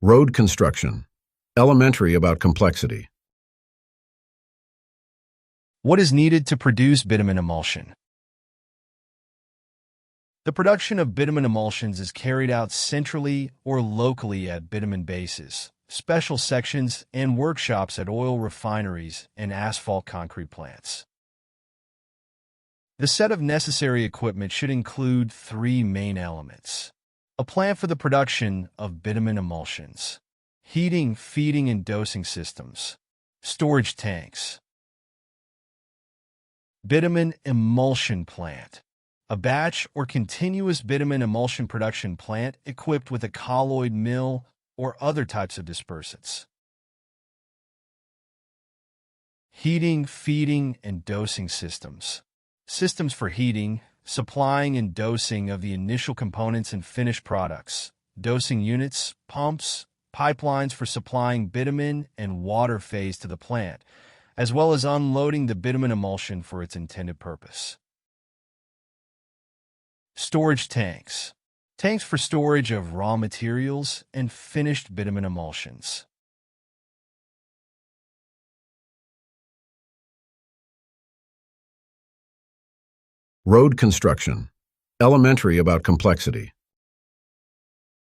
Road construction. Elementary about complexity. What is needed to produce bitumen emulsion? The production of bitumen emulsions is carried out centrally or locally at bitumen bases, special sections, and workshops at oil refineries and asphalt concrete plants. The set of necessary equipment should include three main elements: a plant for the production of bitumen emulsions, heating, feeding, and dosing systems, storage tanks. Bitumen emulsion plant. A batch or continuous bitumen emulsion production plant equipped with a colloid mill or other types of dispersants. Heating, feeding, and dosing systems. Systems for heating, supplying, and dosing of the initial components and finished products. Dosing units, pumps, pipelines for supplying bitumen and water phase to the plant, as well as unloading the bitumen emulsion for its intended purpose. Storage tanks. Tanks for storage of raw materials and finished bitumen emulsions. Road construction. Elementary about complexity.